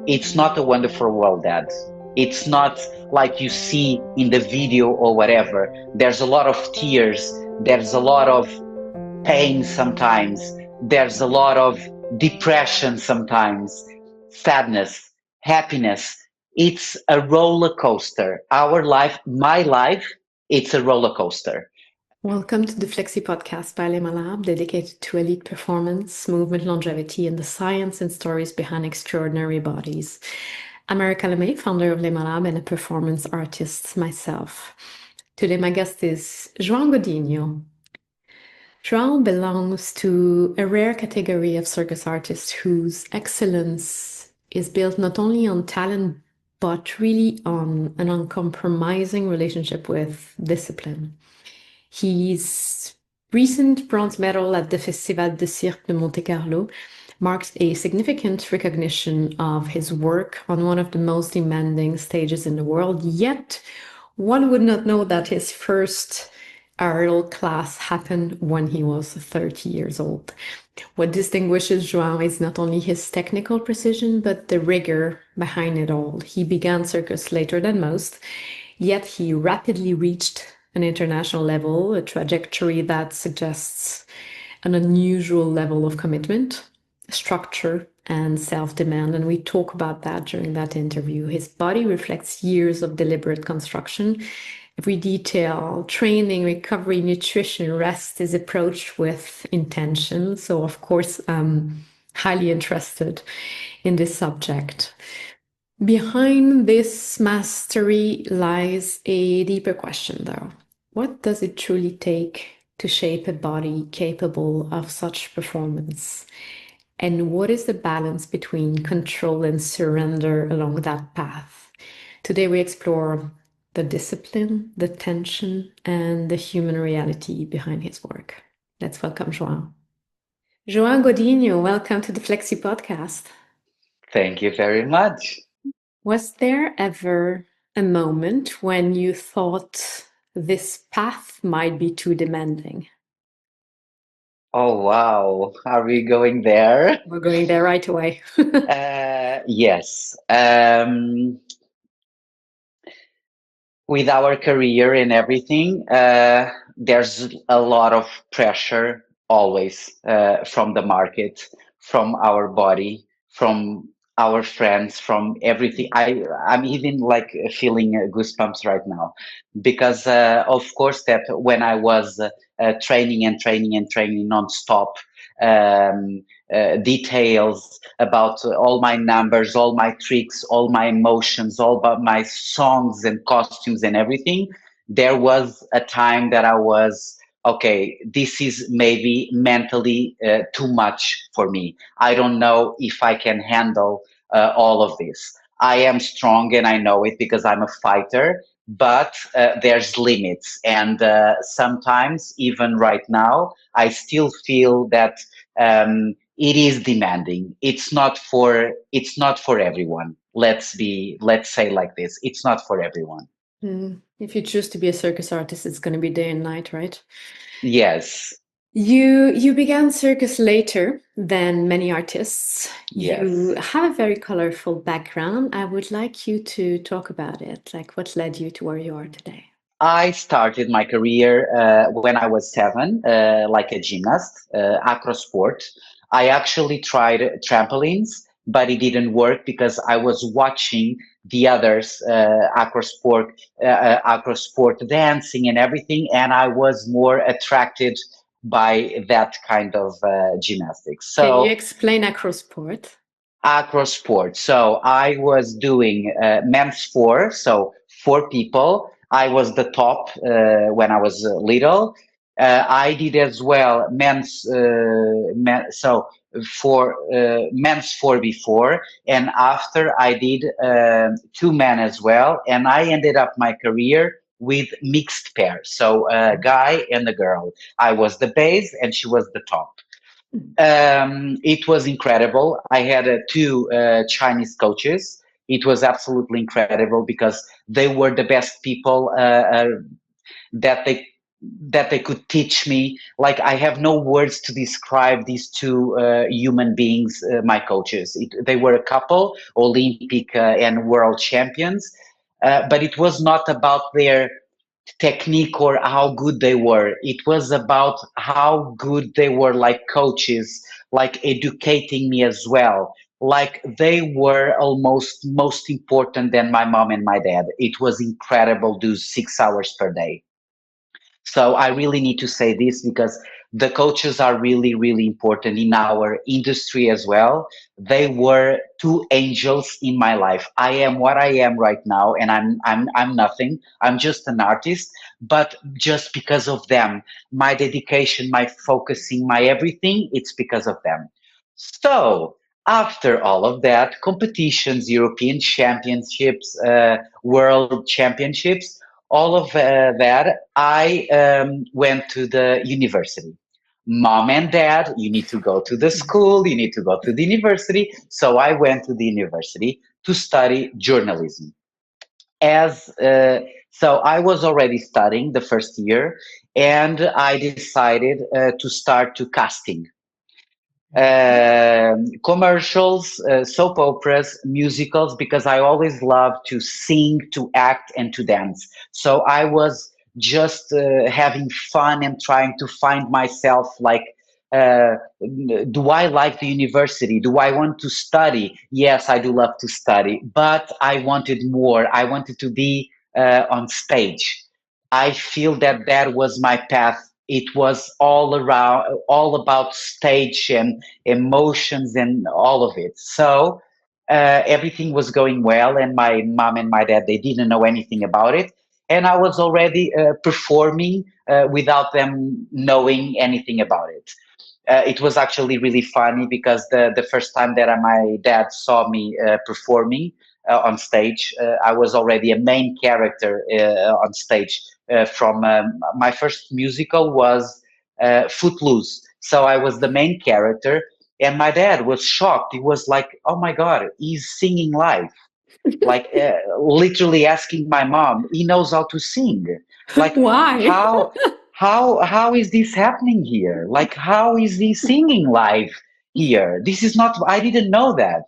It's not a wonderful world, Dad. It's not like you see in the video or whatever. There's a lot of tears. There's a lot of pain sometimes. There's a lot of depression sometimes, sadness, happiness. It's a roller coaster. Our life, my life, it's a roller coaster. Welcome to the Flexi podcast by Lab, dedicated to elite performance, movement longevity, and the science and stories behind extraordinary bodies. I'm Erika Lemay, founder of Lab and a performance artist myself. Today, my guest is João Godinho. João belongs to a rare category of circus artists whose excellence is built not only on talent, but really on an uncompromising relationship with discipline. His recent bronze medal at the Festival de Cirque de Monte Carlo marks a significant recognition of his work on one of the most demanding stages in the world. Yet, one would not know that his first aerial class happened when he was 30 years old. What distinguishes João is not only his technical precision, but the rigor behind it all. He began circus later than most, yet he rapidly reached an international level, a trajectory that suggests an unusual level of commitment, structure, and self-demand. And we talk about that during that interview. His body reflects years of deliberate construction. Every detail, training, recovery, nutrition, rest is approached with intention. So, of course, I'm highly interested in this subject. Behind this mastery lies a deeper question, though. What does it truly take to shape a body capable of such performance? And what is the balance between control and surrender along that path? Today we explore the discipline, the tension, and the human reality behind his work. Let's welcome João. João Godinho, welcome to the Flexi podcast. Thank you very much. Was there ever a moment when you thought this path might be too demanding? Oh, wow. Are we going there? We're going there right away. Yes. With our career and everything, there's a lot of pressure always from the market, from our body, from our friends, from everything. I'm even like feeling goosebumps right now because, of course, that when I was training and training and training nonstop, um, details about all my numbers, all my tricks, all my emotions, all about my songs and costumes and everything. There was a time that I was, okay, this is maybe mentally too much for me. I don't know if I can handle all of this. I am strong and I know it because I'm a fighter, but there's limits. And sometimes, even right now, I still feel that it is demanding. It's not for everyone. Let's say like this. It's not for everyone. If you choose to be a circus artist, it's going to be day and night, right? Yes. You began circus later than many artists. Yes. You have a very colorful background. I would like you to talk about it, like what led you to where you are today. I started my career when I was 7, like a gymnast, acro sport. I actually tried trampolines, but it didn't work because I was watching the others acro sport dancing and everything, and I was more attracted by that kind of gymnastics. Can you So explain acro sport? acro sport. So I was doing men's four, so 4 people. I was the top when I was little. I did as well so for men's four before, and after I did 2 men as well, and I ended up my career with mixed pairs, so a guy and a girl. I was the base and she was the top. It was incredible. I had 2 Chinese coaches. It was absolutely incredible because they were the best people that that they could teach me. Like I have no words to describe these two human beings, my coaches. They were a couple, Olympic and world champions, but it was not about their technique or how good they were. It was about how good they were, like coaches, like educating me as well. Like they were almost most important than my mom and my dad. It was incredible, those 6 hours per day. So I really need to say this because the coaches are really, really important in our industry as well. They were two angels in my life. I am what I am right now, and I'm nothing. I'm just an artist, but just because of them, my dedication, my focusing, my everything, it's because of them. So after all of that, competitions, European championships, world championships, all of that, I went to the university. Mom and dad, you need to go to the school, you need to go to the university. So I went to the university to study journalism. As so, I was already studying the first year, and I decided to start to casting commercials, soap operas, musicals, because I always loved to sing, to act, and to dance. So I was just having fun and trying to find myself like, uh, do I like the university? Do I want to study? Yes, I do love to study, but I wanted more. I wanted to be on stage. I feel that that was my path. It was all around, all about stage and emotions and all of it. So everything was going well, and my mom and my dad, they didn't know anything about it, and I was already performing without them knowing anything about it. It was actually really funny because the first time that my dad saw me performing on stage, I was already a main character on stage. From My first musical was Footloose, so I was the main character, and my dad was shocked. He was like, "Oh my God, he's singing live!" Like literally asking my mom, "He knows how to sing." Like Why? how how is this happening here? Like how is he singing live here? This is not. I didn't know that.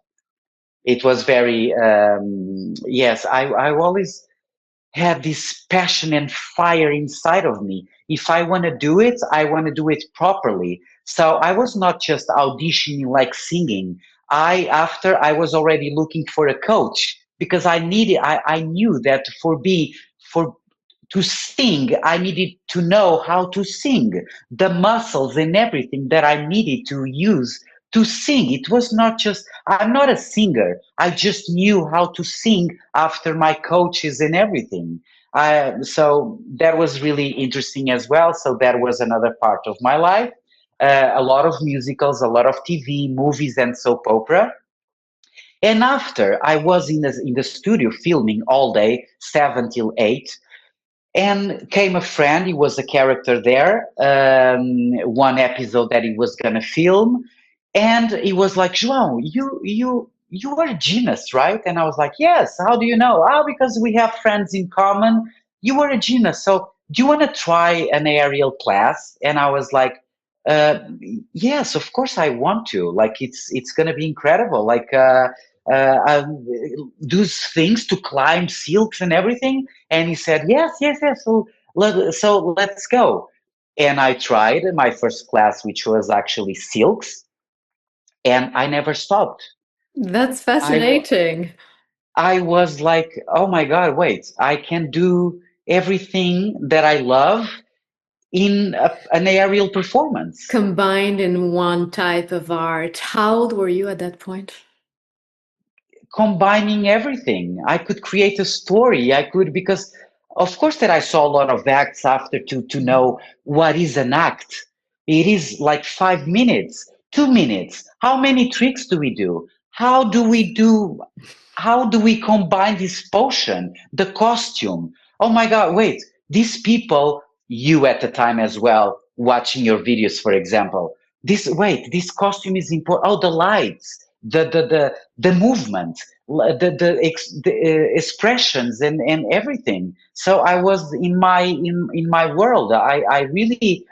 It was very yes. I always had this passion and fire inside of me. If I want to do it, I want to do it properly. So I was not just auditioning like singing. After I was already looking for a coach because I knew that for to sing, I needed to know how to sing, the muscles and everything that I needed to use to sing. It was not just, I'm not a singer. I just knew how to sing after my coaches and everything. So that was really interesting as well. So that was another part of my life. A lot of musicals, a lot of TV, movies, and soap opera. And after I was in the studio filming all day, 7 till 8, and came a friend. He was a character there, one episode that he was gonna film, and he was like, João, you are a genius, right? And I was like, yes. How do you know? Oh, because we have friends in common. You are a genius, so do you want to try an aerial class? And I was like, uh, yes, of course I want to. Like it's gonna be incredible. Like those things to climb silks and everything. And he said, yes, yes, yes. So let's go. And I tried my first class, which was actually silks, and I never stopped. That's I fascinating. I was like, oh my God, wait, I can do everything that I love in an aerial performance. Combined in one type of art. How old were you at that point? Combining everything. I could create a story. I could, because of course that I saw a lot of acts after to know what is an act. It is like 5 minutes, 2 minutes. How many tricks do we do? How do we combine this potion, the costume? Oh my God, wait, these people, you at the time as well, watching your videos, for example, this costume is important. Oh, the lights. the movement, the expressions and everything. So I was in my world. I really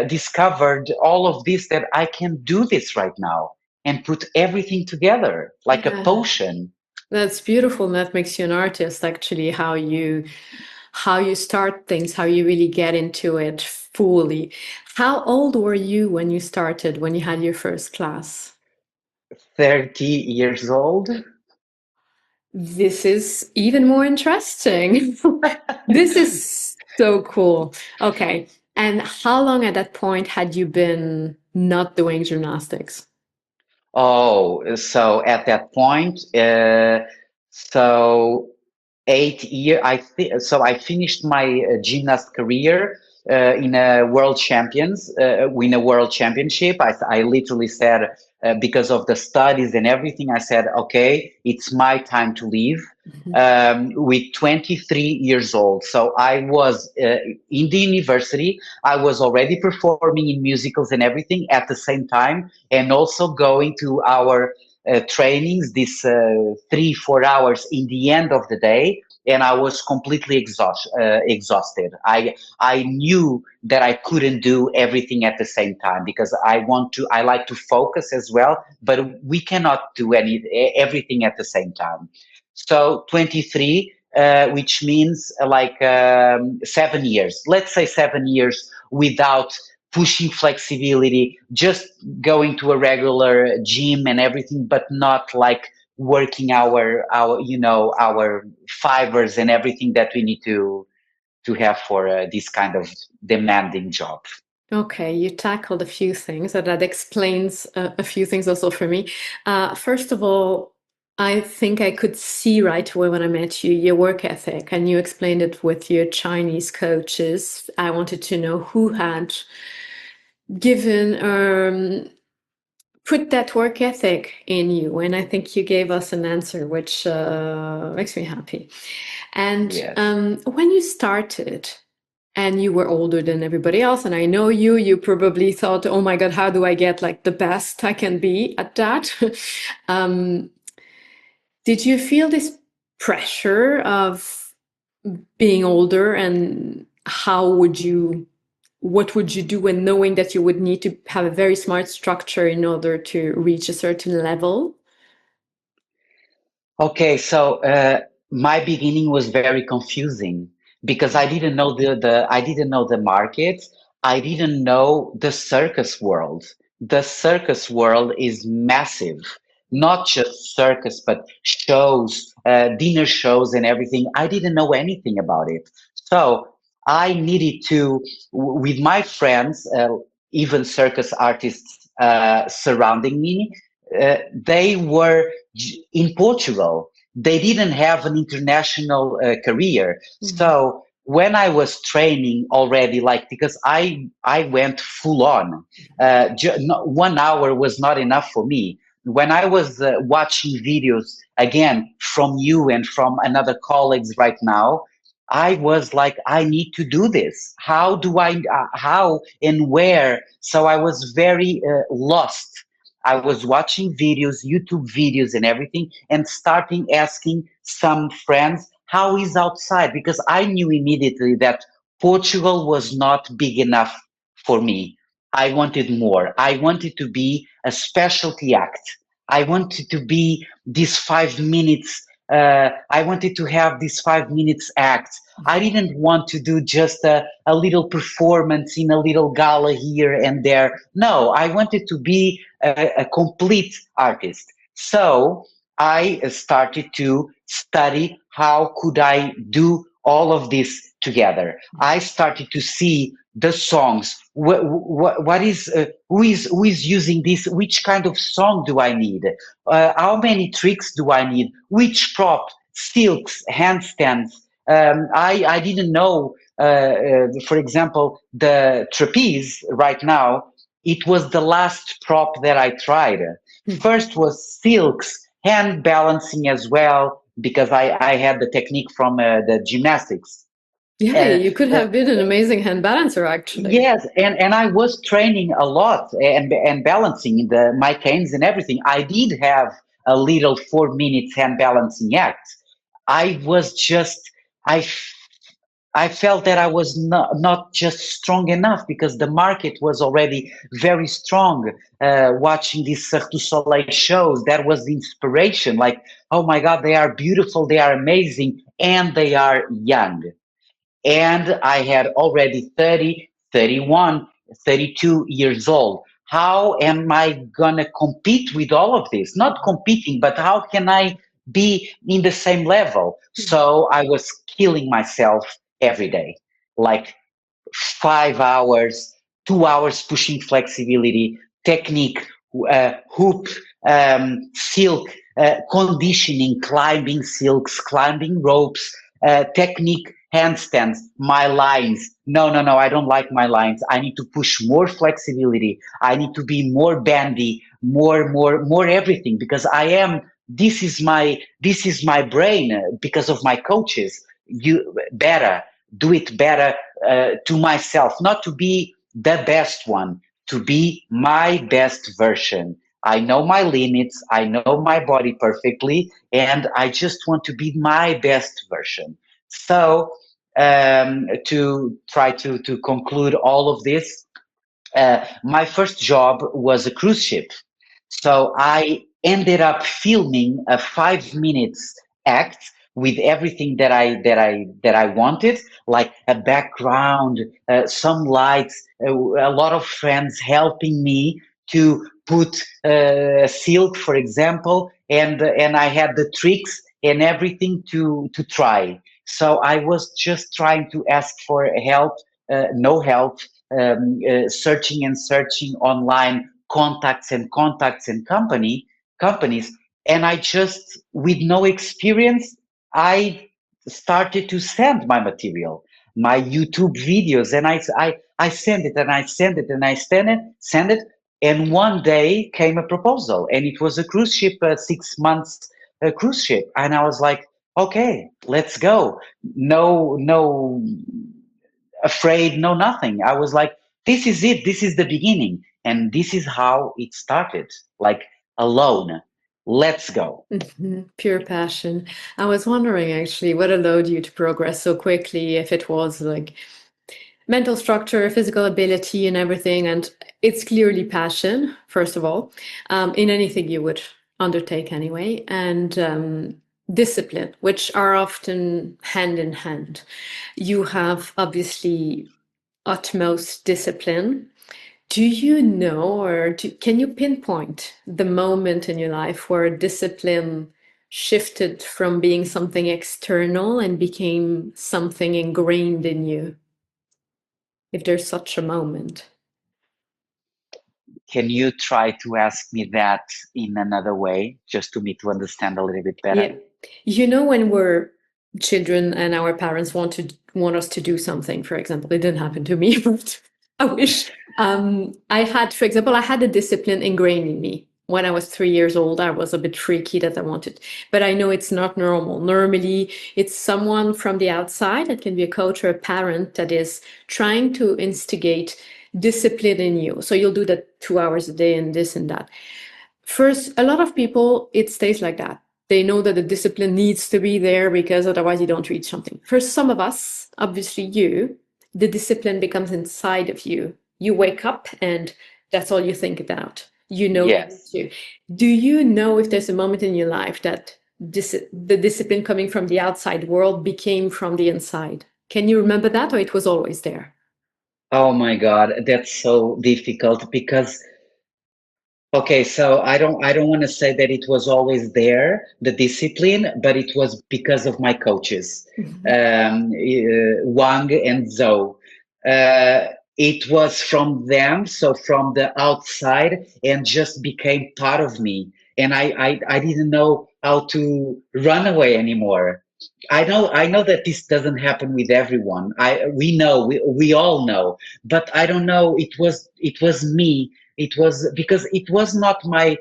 discovered all of this, that I can do this right now and put everything together like a Yeah. potion. That's beautiful. And that makes you an artist, actually, how you start things, how you really get into it fully. How old were you when you started, when you had your first class? 30 years old. This is even more interesting. This is so cool. Okay. And how long at that point had you been not doing gymnastics? Oh, so at that point, so 8 year I so I finished my gymnast career in a world champions win a world championship. I literally said, because of the studies and everything, I said, okay, it's my time to leave. Mhm. With 23 years old, so I was in the university. I was already performing in musicals and everything at the same time, and also going to our trainings, this 3 4 hours in the end of the day, and I was completely exhausted. I knew that I couldn't do everything at the same time, because I like to focus as well, but we cannot do everything at the same time. So 23, which means like 7 years. Let's say 7 years without pushing flexibility, just going to a regular gym and everything, but not like working our fibers and everything that we need to have for this kind of demanding job. Okay, you tackled a few things, so that explains a few things also for me. First of all, I think I could see right away when I met you your work ethic, and you explained it with your Chinese coaches. I wanted to know who had given put that work ethic in you, and I think you gave us an answer, which makes me happy. And Yes. when you started, and you were older than everybody else, and I know you probably thought, oh my God, how do I get like the best I can be at that? um, did you feel this pressure of being older, and what would you do when knowing that you would need to have a very smart structure in order to reach a certain level? Okay, so my beginning was very confusing because I didn't know the market. I didn't know the circus world. The circus world is massive, not just circus, but shows, dinner shows, and everything. I didn't know anything about it, so I needed to, with my friends, even circus artists surrounding me. They were in Portugal. They didn't have an international career. Mhm. So when I was training already, like, because I went full on, no, 1 hour was not enough for me. When I was watching videos again from you and from another colleagues right now, I was like, I need to do this. How and where? So I was very lost. I was watching videos, YouTube videos and everything, and starting asking some friends how is outside, because I knew immediately that Portugal was not big enough for me. I wanted more. I wanted to be a specialty act. I wanted to be these 5 minutes. I wanted to have this 5 minutes act. I didn't want to do just a little performance in a little gala here and there. No, I wanted to be a complete artist. So I started to study how could I do all of this together. I started to see the songs. What is who is using this? Which kind of song do I need? How many tricks do I need? Which prop? Silks, handstands. I didn't know. For example, the trapeze right now, it was the last prop that I tried. First was silks, hand balancing as well, because I had the technique from the gymnastics. Yeah, Uh, you could uh, have been an amazing hand balancer, actually. yes, and I was training a lot and balancing my canes and everything. I did have a little 4 minutes hand balancing act. I was just I I felt that I was not just strong enough because the market was already very strong. Watching these Cirque du Soleil shows, that was the inspiration. Like, oh my God, they are beautiful, they are amazing, and they are young. And I had already 30, 31, 32 years old. How am I gonna compete with all of this? Not competing, but how can I be in the same level? So I was killing myself every day, like 5 hours, 2 hours pushing flexibility, technique, hoop, silk, conditioning, climbing silks, climbing ropes, technique, handstands, my lines. No, no, no, I don't like my lines. I need to push more flexibility. I need to be more bandy, more everything because I am. This is my brain because of my coaches. You better do it better to myself, not to be the best one, to be my best version. I know my limits, I know my body perfectly, and I just want to be my best version. So, to try to conclude all of this, my first job was a cruise ship. So I ended up filming a 5 minutes act with everything that I wanted, like a background, some lights, a lot of friends helping me to put silk, for example, and I had the tricks and everything to try. So I was just trying to ask for help, no help, searching and searching online, contacts and companies, and I just, with no experience, I started to send my material, my YouTube videos, and I send it and I send it and I send it, and one day came a proposal, and it was a cruise ship, 6 months cruise ship, and I was like, okay, let's go. No afraid, no nothing. I was like, this is it. This is the beginning. And this is how it started, like alone. Let's go. Pure passion. I was wondering actually what allowed you to progress so quickly, if it was like mental structure, physical ability, and everything. And it's clearly passion, first of all, in anything you would undertake anyway, and discipline, which are often hand in hand. You have obviously utmost discipline. Do you know, or can you pinpoint the moment in your life where discipline shifted from being something external and became something ingrained in you? If there's such a moment. Can you try to ask me that in another way, just to me to understand a little bit better? Yeah. You know, when we're children and our parents want us to do something, for example, it didn't happen to me, but I wish. I had, for example, I had a discipline ingrained in me. When I was 3 years old, I was a bit freaky that I wanted, but I know it's not normal. Normally, it's someone from the outside, it can be a coach or a parent, that is trying to instigate discipline in you. So you'll do that 2 hours a day and this and that. First, a lot of people, it stays like that. They know that the discipline needs to be there because otherwise you don't reach something. For some of us, obviously you, the discipline becomes inside of you. You wake up and that's all you think about. You know you need Yes. to. Do you know if there's a moment in your life that the discipline coming from the outside world became from the inside? Can you remember that, or it was always there? Oh my God, that's so difficult because okay, so I don't want to say that it was always there, the discipline, but it was because of my coaches, Mhm. Wang and Zhou. Uh, it was from them, so from the outside, and just became part of me. And I didn't know how to run away anymore. I know that this doesn't happen with everyone. We know, we all know, but I don't know. It was me. It was because it was not my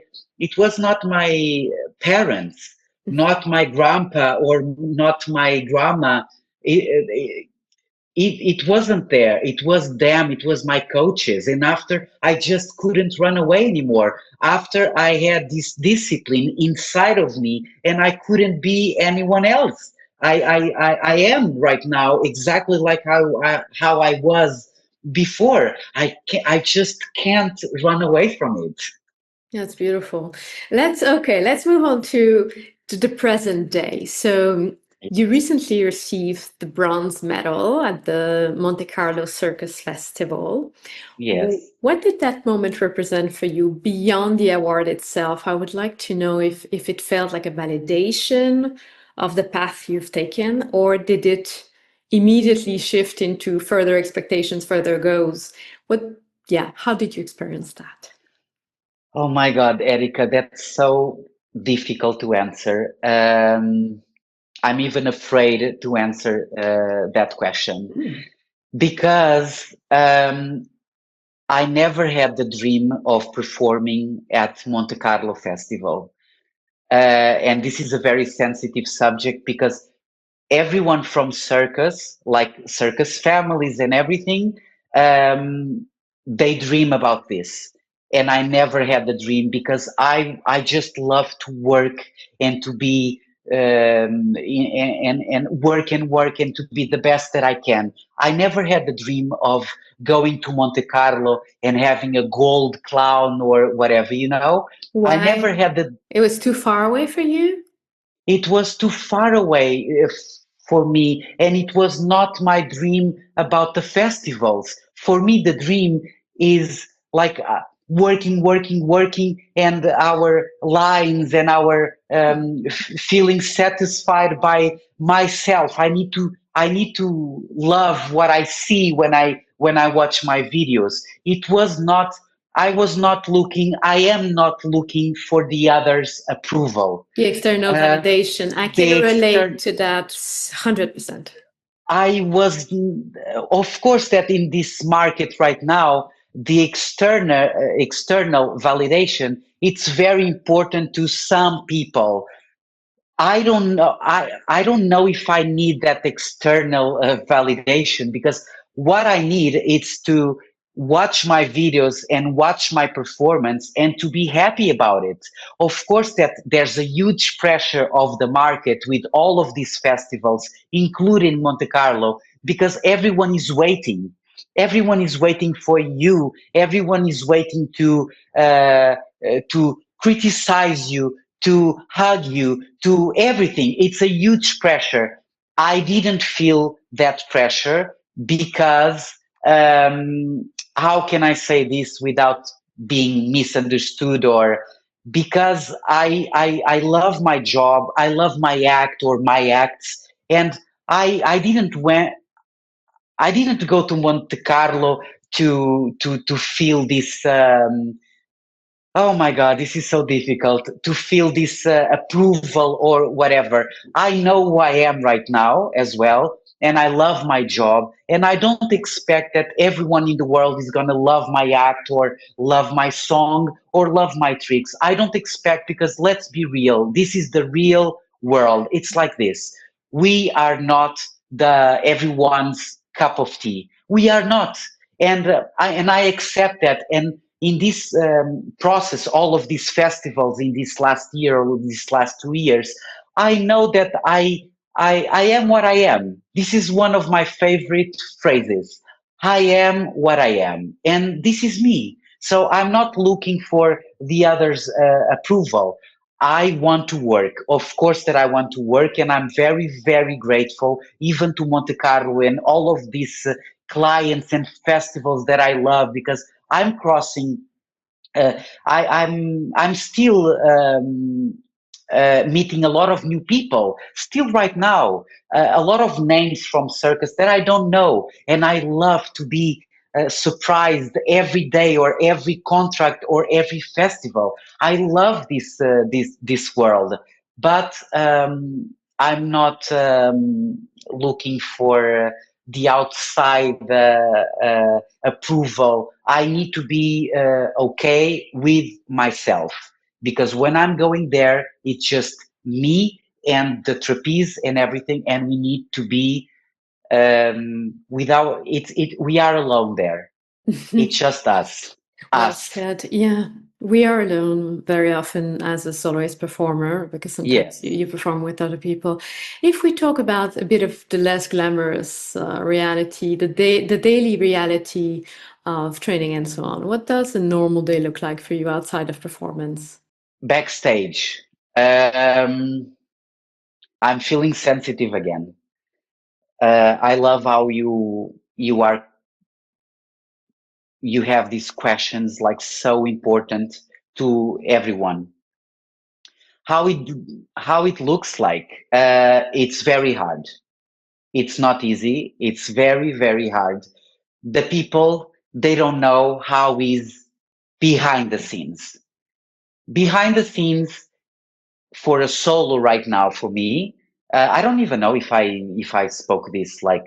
parents, not my grandpa or not my grandma. it wasn't there. It was them. It was my coaches. And after, I just couldn't run away anymore. After I had this discipline inside of me, and I couldn't be anyone else. I am right now exactly like how I was before. I just can't run away from it. That's beautiful. Let's move on to the present day. So you recently received the bronze medal at the Monte Carlo Circus Festival. Yes. What did that moment represent for you beyond the award itself? I would like to know if it felt like a validation of the path you've taken, or did it immediately shift into further expectations, further goals? How did you experience that? Oh my God, Erika, that's so difficult to answer. I'm even afraid to answer that question because I never had the dream of performing at Monte Carlo Festival. And this is a very sensitive subject because everyone from circus, like circus families and everything, they dream about this. And I never had the dream because I just love to work and to be and work and work and to be the best that I can. I never had the dream of going to Monte Carlo and having a gold clown or whatever, you know. I never Why? had the It was too far away for you? it was too far away for me, and it was not my dream about the festivals. For me, the dream is like working, working, working, and our lines and our feeling satisfied by myself. I need to love what I see when I watch my videos. It was not. I was not looking. I am not looking for the others' approval. The external Uh, validation. I can the relate external, to that 100%. I was, of course, that in this market right now, the external validation, it's very important to some people. I don't know. I don't know if I need that external validation because what I need is to watch my videos and watch my performance and to be happy about it. Of course, that there's a huge pressure of the market with all of these festivals, including Monte Carlo, because everyone is waiting. Everyone is waiting for you. Everyone is waiting to criticize you, to hug you, to everything. It's a huge pressure. I didn't feel that pressure because how can I say this without being misunderstood or because I love my job, I love my act or my acts, and I didn't I didn't go to Monte Carlo to feel this oh my God, this is so difficult to feel this approval or whatever. I know who I am right now as well, and I love my job. And I don't expect that everyone in the world is going to love my act or love my song or love my tricks. I don't expect because let's be real, this is the real world. It's like this. We are not the everyone's cup of tea. We are not. And I accept that. And in this process, all of these festivals in this last year or these last 2 years, I know that I am what I am. This is one of my favorite phrases. I am what I am, and this is me. So I'm not looking for the others' approval. I want to work. Of course, that I want to work, and I'm very, very grateful, even to Monte Carlo and all of these clients and festivals that I love because I'm crossing. I'm still meeting a lot of new people. Still, right now, a lot of names from circus that I don't know, and I love to be surprised every day or every contract or every festival. I love this world, but I'm not looking for the outside approval. I need to be okay with myself because when I'm going there, it's just me and the trapeze and everything, and we need to be Without we are alone there. It's just us. Well Us. said. Yeah, we are alone very often as a soloist performer because sometimes Yes. you perform with other people. If we talk about a bit of the less glamorous reality, the daily reality of training and so on, what does a normal day look like for you outside of performance? Backstage. Um, I'm feeling sensitive again. I love how you have these questions like so important to everyone. How it how it looks like. It's very hard. It's not easy. It's very hard. The people, they don't know how is behind the scenes. Behind the scenes for a solo right now for me, I don't even know if I spoke this like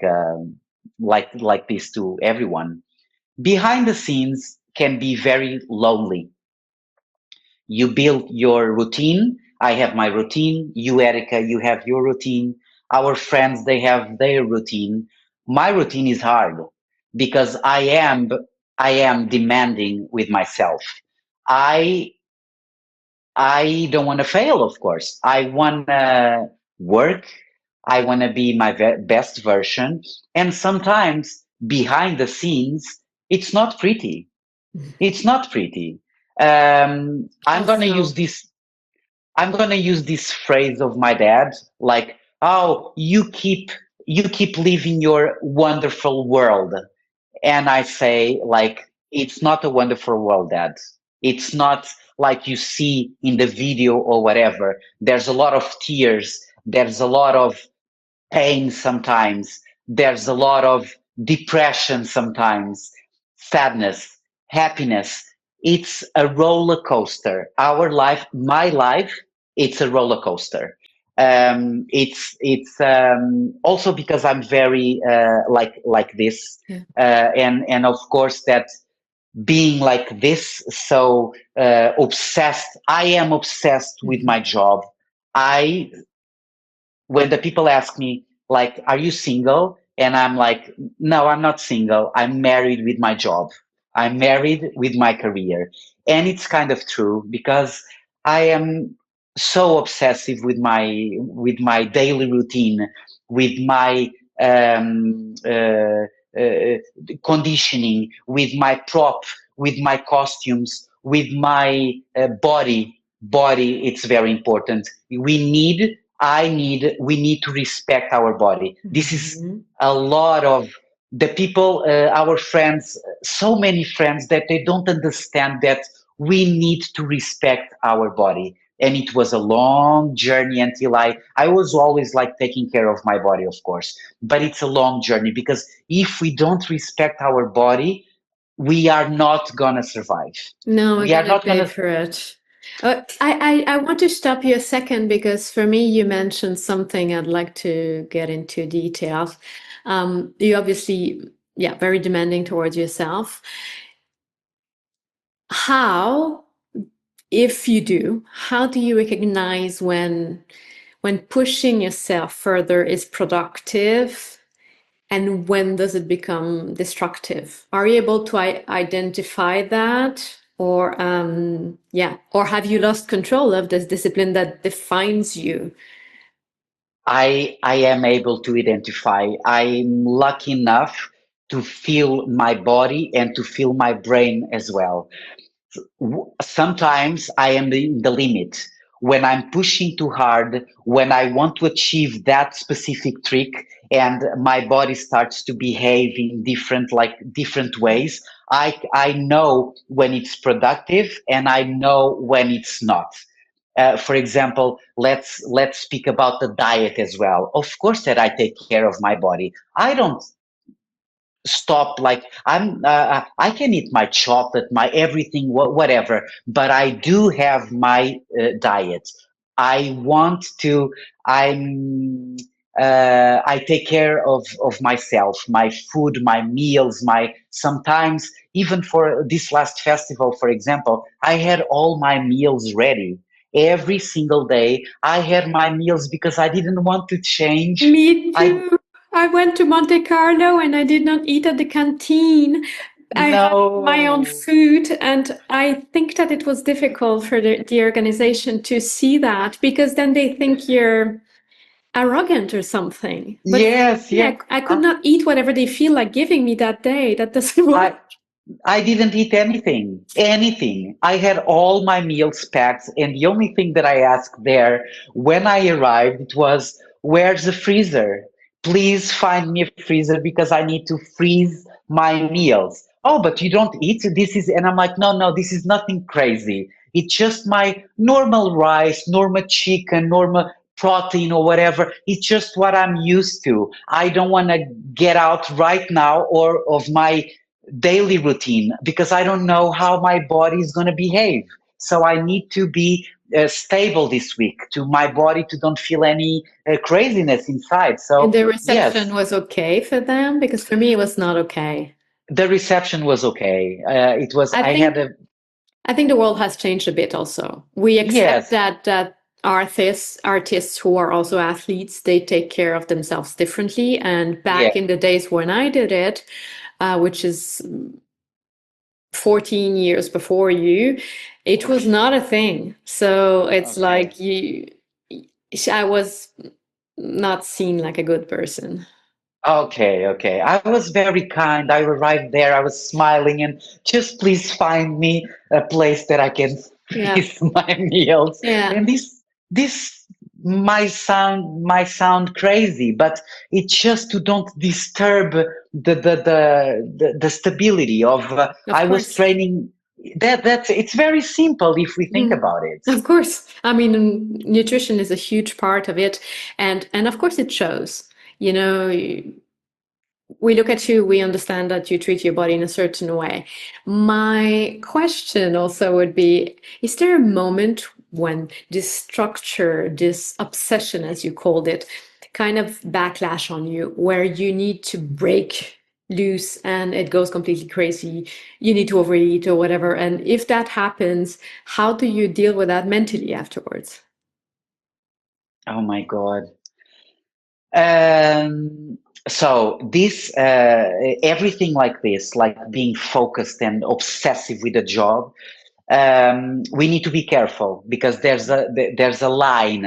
this to everyone. Behind the scenes can be very lonely. You build your routine. I have my routine. You, Erika, you have your routine. Our friends, they have their routine. My routine is hard because I am demanding with myself. I I don't want to fail, of course. I want to work. I want to be my best version. And sometimes behind the scenes, it's not pretty. It's not pretty. How so? I'm gonna use this phrase of my dad, like, "Oh, you keep living your wonderful world," and I say, like, it's not a wonderful world, Dad. It's not like you see in the video or whatever. There's a lot of tears. There's a lot of pain sometimes. There's a lot of depression sometimes, sadness, happiness. It's a roller coaster. Our life, my life, it's a roller coaster. It's also because I'm very like this, Yeah. and of course that being like this, so obsessed. I am obsessed with Mhm. my job. I when the people ask me like, are you single, and I'm like, no, I'm not single, I'm married with my job, I'm married with my career. And it's kind of true because I am so obsessive with my daily routine, with my um, uh, uh, conditioning, with my prop, with my costumes, with my body. It's very important. We need to respect our body. This is Mhm. a lot of the people, our friends, so many friends that they don't understand that we need to respect our body. And it was a long journey until I was always like taking care of my body, of course, but it's a long journey because if we don't respect our body, we are not gonna survive. No, we're We are gonna not pay gonna. for it. I want to stop you a second because for me, you mentioned something I'd like to get into details. You obviously, yeah, very demanding towards yourself. How, if you do, how do you recognize when pushing yourself further is productive and when does it become destructive? Are you able to identify that? Or yeah, or have you lost control of this discipline that defines you? I am able to identify. I'm lucky enough to feel my body and to feel my brain as well. Sometimes I am in the limit when I'm pushing too hard, when I want to achieve that specific trick and my body starts to behave in different ways. I know when it's productive and I know when it's not. For example, let's speak about the diet as well. Of course that I take care of my body. I don't stop like I can eat my chocolate, my everything, whatever, but I do have my diet. I want to. I'm. I take care of myself, my food, my meals, my sometimes even for this last festival, for example, I had all my meals ready. Every single day, I had my meals because I didn't want to change. Me I too. I went to Monte Carlo and I did not eat at the canteen. I had my own No. food, and I think that it was difficult for the organization to see that because then they think you're arrogant or something. But for Yes, me, yeah. I could not eat whatever they feel like giving me that day. That doesn't work. I I didn't eat anything, anything. I had all my meals packed, and the only thing that I asked there when I arrived it was, "Where's the freezer? Please find me a freezer because I need to freeze my meals." Oh, but you don't eat this is, and I'm like, no, no, this is nothing crazy. It's just my normal rice, normal chicken, normal protein or whatever. It's just what I'm used to. I don't want to get out right now or of my daily routine because I don't know how my body is going to behave. So I need to be stable this week to my body to don't feel any craziness inside. And So the reception yes, was okay for them because for me it was not okay. the reception was okay. It was I I had think a I think the world has changed a bit also. We accept yes, that artists who are also athletes, they take care of themselves differently. And yeah, back in the days when I did it, which is 14 years before you, it was not a thing. So it's okay. like I was not seen like a good person. Okay, okay. I was very kind. I arrived there, I was smiling, and just please find me a place that I can Yeah. feast my meals. Yeah. And this might sound crazy, but it's just to don't disturb the stability of Of I was course. training. That's it's very simple if we think Mm. about it. Of course. I mean, nutrition is a huge part of it, and of course it shows. You know, we look at you, we understand that you treat your body in a certain way. My question also would be, is there a moment when this structure, this obsession, as you called it, kind of backlash on you, where you need to break loose and it goes completely crazy, you need to overeat or whatever? And if that happens, how do you deal with that mentally afterwards? Oh my God. Um, so this everything like this, like being focused and obsessive with a job, we need to be careful because there's a line,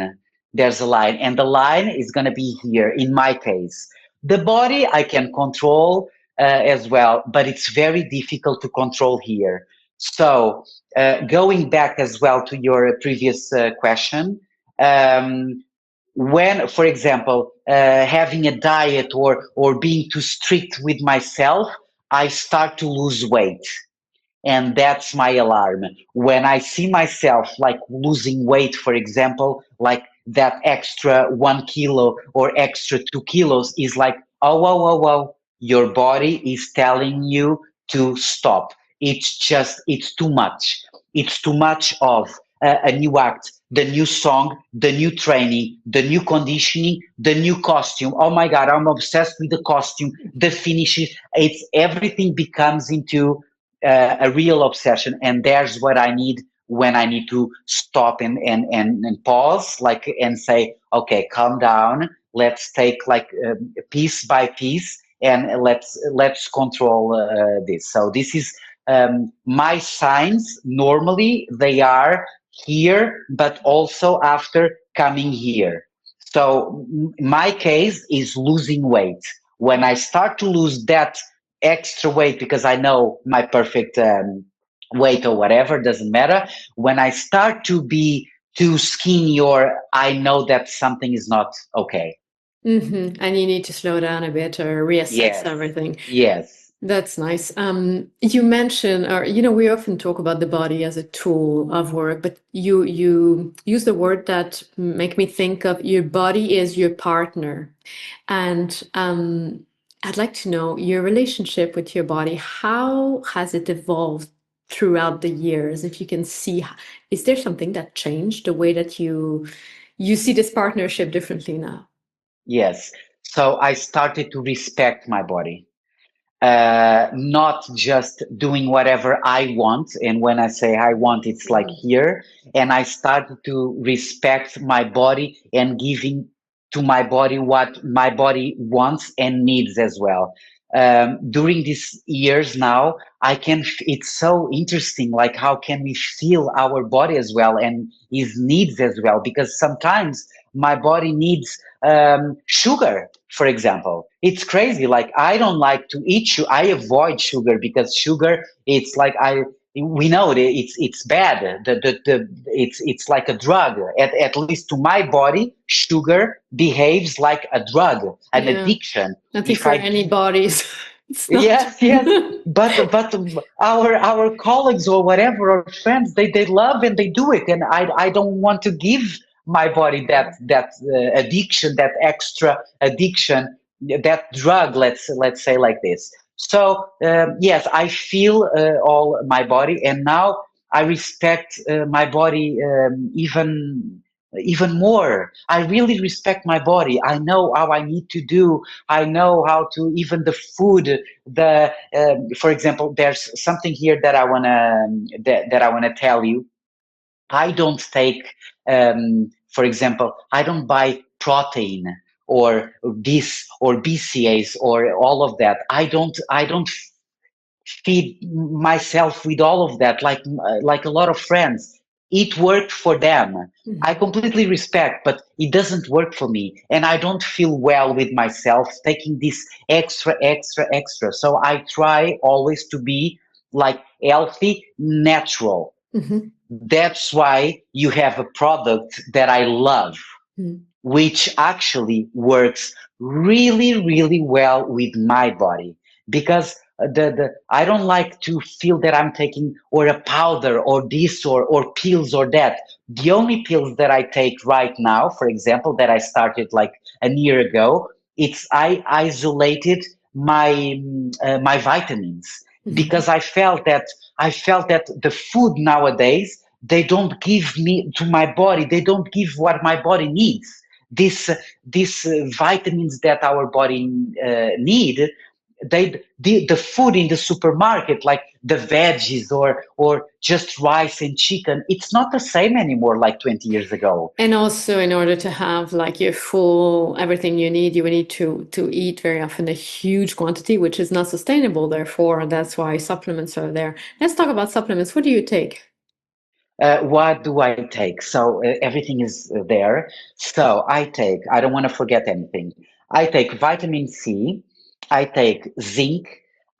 and the line is going to be here. In my case, the body I can control as well, but it's very difficult to control here. So going back as well to your previous question. Um, when, for example, having a diet or being too strict with myself, I start to lose weight, and that's my alarm. When I see myself like losing weight, for example, like that extra 1 kilo or extra 2 kilos is like, oh, whoa, whoa, whoa, your body is telling you to stop. It's just, it's too much. It's too much of a new act, the new song, the new training, the new conditioning, the new costume. Oh my God, I'm obsessed with the costume, the finishes. It's everything becomes into a real obsession, and there's what I need when I need to stop and pause, like, and say, okay, calm down, let's take like piece by piece, and let's control this. So this is my signs. Normally they are here, but also after coming here. So my case is losing weight. When I start to lose that extra weight because I know my perfect weight or whatever, doesn't matter. When I start to be too skinny, or I know that something is not okay. And you need to slow down a bit or reassess Yes, everything. yes, That's nice. You mentioned, or we often talk about the body as a tool of work, but you use the word that make me think of your body is your partner, and I'd like to know your relationship with your body. How has it evolved throughout the years? If you can see, is there something that changed the way that you see this partnership differently now? yes. So I started to respect my body, not just doing whatever I want. And when I say I want, it's like Mhm. here. And I started to respect my body and giving to my body what my body wants and needs as well. During these years now, it's so interesting, like how can we feel our body as well and his needs as well? Because sometimes my body needs sugar, for example. It's crazy. Like I don't like to eat sugar. I avoid sugar because sugar, it's like we know it's bad. It's like a drug. At least to my body, sugar behaves like a drug, an Yeah. addiction. I think If for I any bodies, it's not. Yes, yes, but our colleagues or whatever or friends, they love and they do it, and I don't want to give my body that addiction, that extra addiction, that drug. Let's say like this. So yes, I feel all my body, and now I respect my body even more. I really respect my body. I know how I need to do. I know how to even the food for example, there's something here that I wanna tell you. I don't take, for example, I don't buy protein or this or BCAs or all of that. I don't feed myself with all of that like a lot of friends. It worked for them. I completely respect, but it doesn't work for me, and I don't feel well with myself taking this extra. So I try always to be like healthy, natural. Mhm. That's why you have a product that I love, which actually works really well with my body, because the I don't like to feel that I'm taking or a powder or this or pills or that. The only pills that I take right now, for example, that I started like a year ago, it's I isolated my vitamins, because I felt that the food nowadays, they don't give me to my body, they don't give what my body needs. These vitamins that our body need, the food in the supermarket, like the veggies or just rice and chicken, it's not the same anymore like 20 years ago. And also, in order to have like your full everything you need, you will need to eat very often a huge quantity, which is not sustainable. Therefore, that's why supplements are there. Let's talk about supplements. What do you take? What do I take? So everything is there. So I don't want to forget anything. I take vitamin C, I take zinc,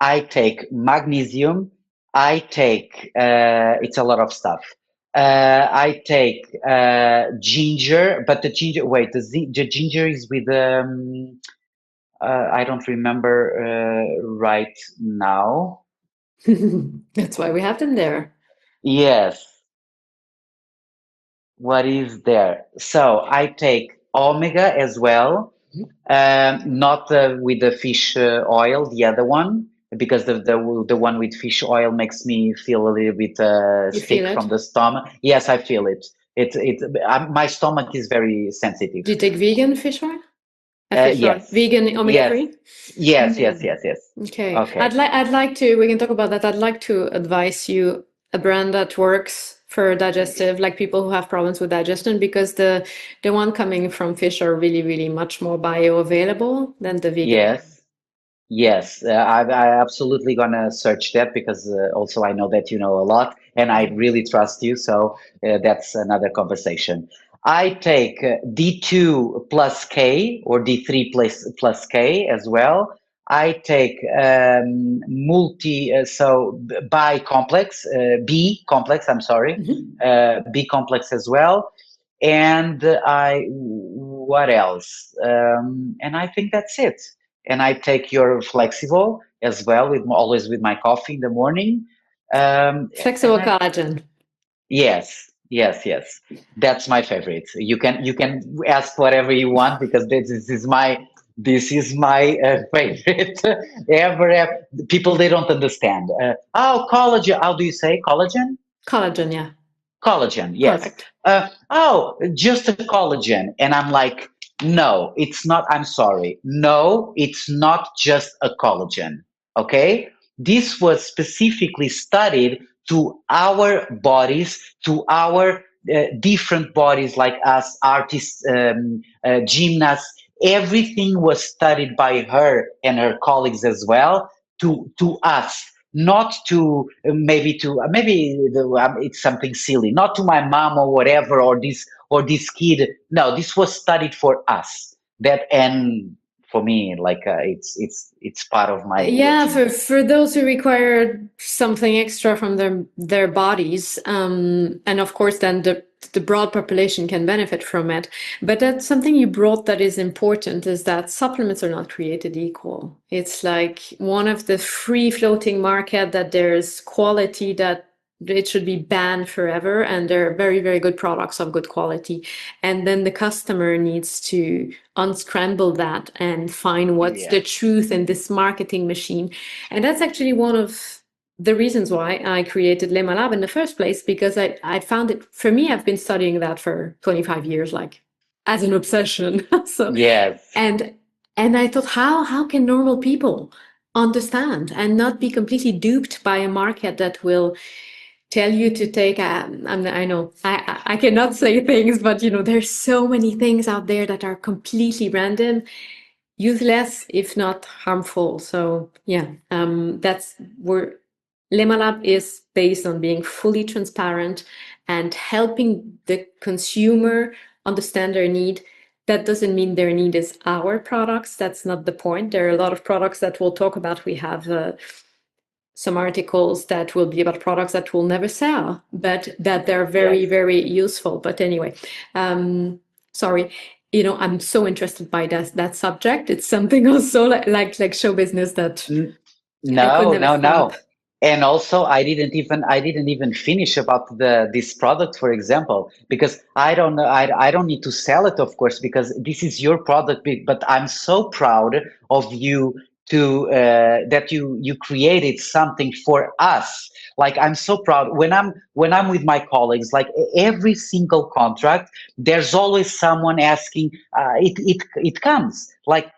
I take magnesium, I take, it's a lot of stuff. I take ginger, but the ginger is with, I don't remember right now. That's why we have them there. Yes. What is there? So I take omega as well, not with the fish oil, the other one, because the one with fish oil makes me feel a little bit You feel sick it? from the stomach. Yes, I feel it. My stomach is very sensitive. Do you take vegan fish oil? A fish oil, Yes, vegan omega yes, 3? yes. Okay. Okay. I'd like to, we can talk about that. I'd like to advise you a brand that works for digestive, like people who have problems with digestion, because the one coming from fish are really much more bioavailable than the vegan one. Yes. Yes, I absolutely gonna search that, because also I know that you know a lot and I really trust you. So that's another conversation. I take D2 plus K or D3 plus K as well. I take bi complex, B complex, I'm sorry, Mhm. B complex as well. And what else? And I think that's it. And I take your flexible as well, always with my coffee in the morning. Um, Flexible and I, collagen. yes. That's my favorite. You can ask whatever you want, because this is my favorite ever. People, they don't understand. Collagen. How do you say collagen? Collagen, yeah. Collagen, yes. Correct. Just a collagen. And I'm like, no, it's not. I'm sorry. No, it's not just a collagen. Okay. This was specifically studied to our bodies, to our different bodies like us, artists, gymnasts. Everything was studied by her and her colleagues as well to us, not to it's something silly, not to my mom or whatever, or this kid. No, this was studied for us. That, and for me, like it's part of my Yeah, routine. for those who require something extra from their bodies, and of course, then the broad population can benefit from it. But that's something you brought that is important, is that supplements are not created equal. It's like one of the free floating market that there's quality that it should be banned forever, and they're very, very good products of good quality. And then the customer needs to unscramble that and find what's the Yeah. truth in this marketing machine. And that's actually one of the reasons why I created Lema Lab in the first place, because I found it, for me, I've been studying that for 25 years, like as an obsession. So, Yes. and I thought, how can normal people understand and not be completely duped by a market that will tell you to take I know I cannot say things, but there's so many things out there that are completely random, useless, if not harmful. So yeah, that's where Lema Lab is based on being fully transparent and helping the consumer understand their need. That doesn't mean their need is our products. That's not the point. There are a lot of products that we'll talk about. We have some articles that will be about products that will never sell, but that they're very, Yes. very useful. But anyway, sorry, I'm so interested by that subject. It's something also like show business that N- I could No, never no, stop. no. And also, I didn't even finish about this product, for example, because I don't need to sell it, of course, because this is your product. But I'm so proud of you to that you created something for us. Like, I'm so proud when I'm with my colleagues. Like, every single contract, there's always someone asking. It comes like.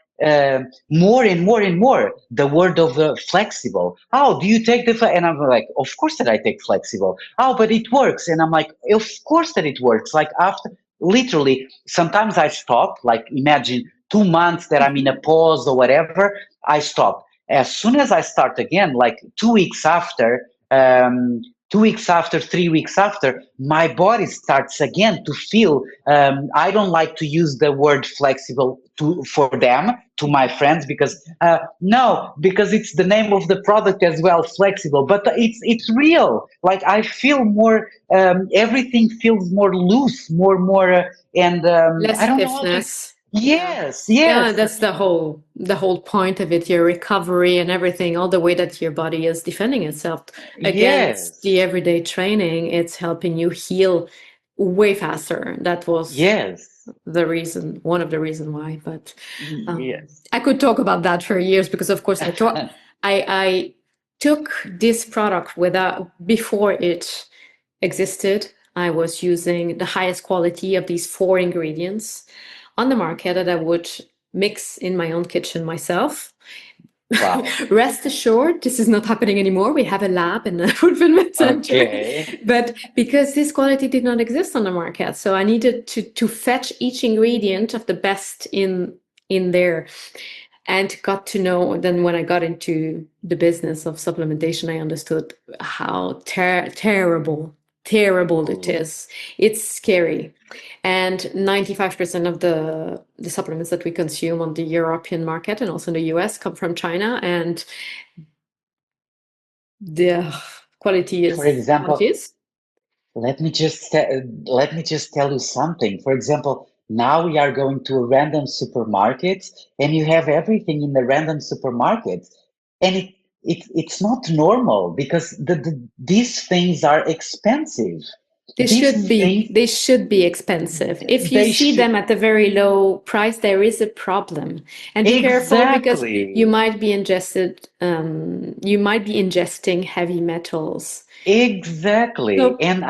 More and more and more the word of flexible. Oh, do you take and I'm like, of course that I take flexible. Oh, but it works. And I'm like, of course that it works. Like, after, literally, sometimes I stop. Like, imagine 2 months that I'm in a pause or whatever, I stop. As soon as I start again, like 2 weeks after, 2 weeks after, 3 weeks after, my body starts again to feel. I don't like to use the word flexible for them, to my friends, because no, because it's the name of the product as well, flexible. But it's real. Like, I feel more. Everything feels more loose, more, and I Less don't know how to. stiffness. Yeah. Yes, Yeah, yes, that's the whole point of it, your recovery and everything, all the way that your body is defending itself against the yes, everyday training. It's helping you heal way faster. That was yes, one of the reason why. But yes. I could talk about that for years, because of course I took this product without before it existed. I was using the highest quality of these 4 ingredients on the market that I would mix in my own kitchen myself. Wow. Rest assured, this is not happening anymore. We have a lab in the fulfillment center, Okay. but because this quality did not exist on the market, so I needed to fetch each ingredient of the best in there, and got to know. Then when I got into the business of supplementation, I understood how terrible it Ooh. is. It's scary. And 95% of the supplements that we consume on the European market and also in the US come from China, and the quality For is what it example, is. let me just tell you something. For example, now we are going to a random supermarket, and you have everything in the random supermarket, and it's not normal, because these things are expensive. They These should be. things, They should be expensive. If you they see should. them at a very low price, there is a problem. And be careful, because you Exactly. might be ingesting heavy metals. Exactly. So And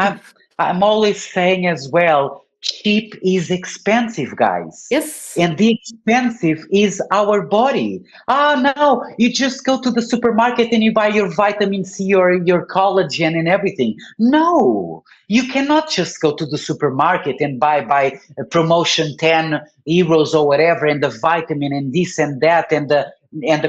I'm always saying as well, cheap is expensive, guys. Yes. And the expensive is our body. No, you just go to the supermarket and you buy your vitamin C or your collagen and everything. No, you cannot just go to the supermarket and buy promotion 10 euros or whatever, and the vitamin and this and that and the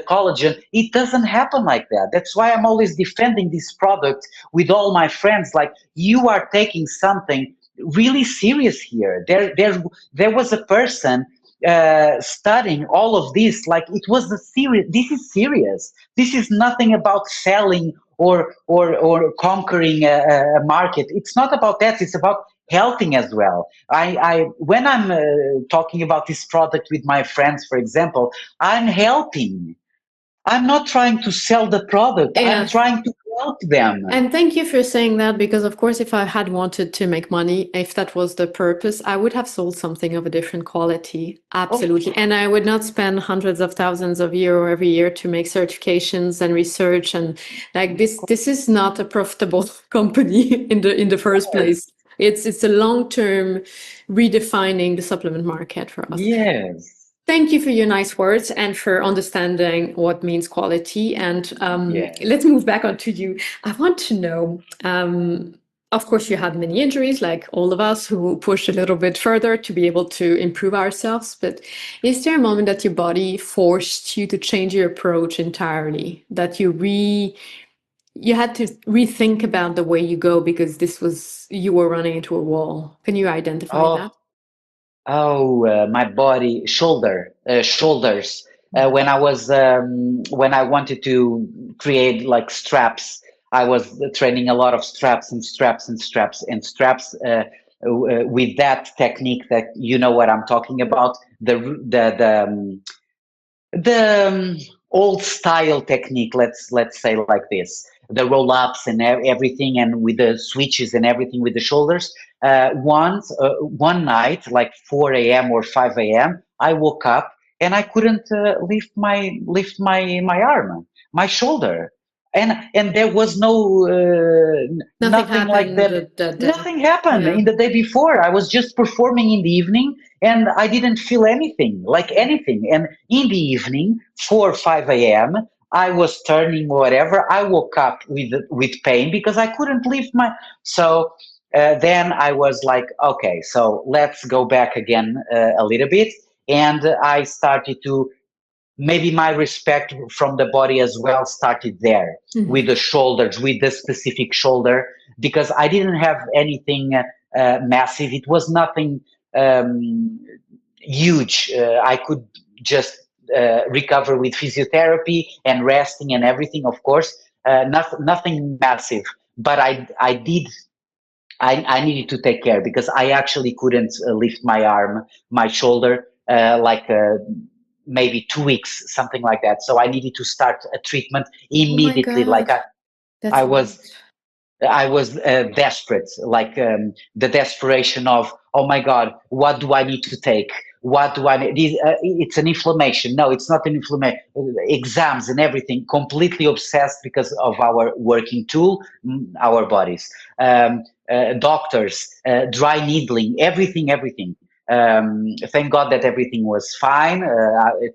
collagen. It doesn't happen like that. That's why I'm always defending this product with all my friends. Like, you are taking something really serious here. There was a person studying all of this. Like, it was a serious. This is serious. This is nothing about selling or conquering a market. It's not about that. It's about helping as well. I when I'm talking about this product with my friends, for example, I'm helping. I'm not trying to sell the product. I'm Yes. trying to help them. And thank you for saying that, because of course, if I had wanted to make money, if that was the purpose, I would have sold something of a different quality. Absolutely. And I would not spend hundreds of thousands of euro every year to make certifications and research. And like this is not a profitable company in the first place. It's a long-term redefining the supplement market for us. Yes. Thank you for your nice words and for understanding what means quality. And Yes. let's move back onto you. I want to know, of course, you had many injuries, like all of us who pushed a little bit further to be able to improve ourselves. But is there a moment that your body forced you to change your approach entirely, that you had to rethink about the way you go because you were running into a wall? Can you identify that? My body, shoulders. When I wanted to create like straps, I was training a lot of straps and straps and straps and straps. With that technique that you know what I'm talking about, the old style technique, let's say like this, the roll ups and everything, and with the switches and everything with the shoulders. One night, like 4 a.m. or 5 a.m., I woke up and I couldn't lift my arm, my shoulder, and there was nothing like that. Nothing happened in the day before. I was just performing in the evening and I didn't feel anything, like anything. And in the evening, 4 or 5 a.m., I was turning whatever. I woke up with pain because I couldn't lift my. So then I was like, okay, so let's go back again a little bit. And I started to, maybe my respect from the body as well started there, with the shoulders, with the specific shoulder, because I didn't have anything massive. It was nothing huge. I could just recover with physiotherapy and resting and everything, of course. Nothing massive, but I needed to take care because I actually couldn't lift my arm, my shoulder, maybe 2 weeks, something like that. So I needed to start a treatment immediately. Like I was I was desperate, like the desperation of, oh my God, what do I need to take? What do I need? It's an inflammation. No, it's not an inflammation. Exams and everything, completely obsessed because of our working tool, our bodies. Doctors, dry needling, everything. Thank God that everything was fine.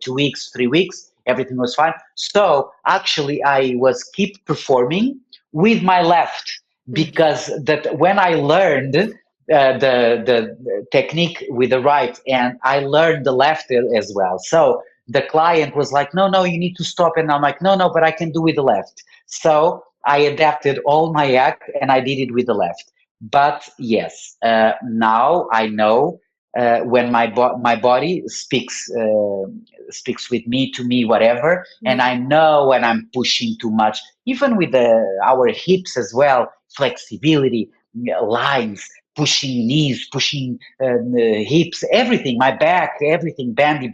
2 weeks, 3 weeks, everything was fine. So actually, I was keep performing with my left, because that when I learned the technique with the right, and I learned the left as well. So the client was like, no, you need to stop, and I'm like, no, but I can do with the left. So I adapted all my act and I did it with the left. But yes, now I know when my body speaks with me, to me, whatever, and I know when I'm pushing too much, even with our hips as well, flexibility, lines, pushing knees, pushing hips, everything, my back, everything, bandy.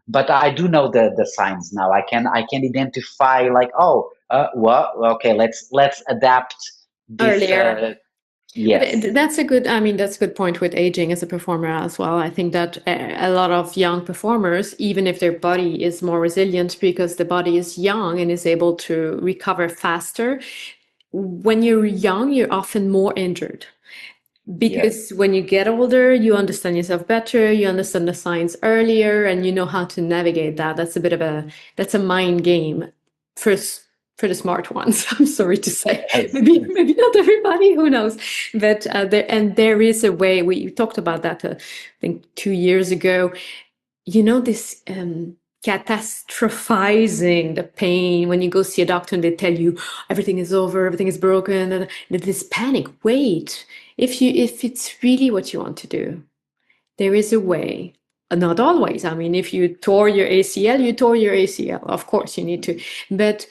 But I do know the signs now. I can identify, like, well, okay, let's adapt this. Earlier. Yes. That's a good point with aging as a performer as well. I think that a lot of young performers, even if their body is more resilient because the body is young and is able to recover faster, when you're young, you're often more injured. Because when you get older, you understand yourself better, you understand the science earlier, and you know how to navigate that. That's a mind game for for the smart ones. I'm sorry to say, Yes. maybe not everybody, who knows? But there is a way. We talked about that, I think 2 years ago. You know, this catastrophizing the pain when you go see a doctor and they tell you everything is over, everything is broken, and this panic. Wait, if it's really what you want to do, there is a way. Not always. I mean, if you tore your ACL, you tore your ACL. Of course, you need to. But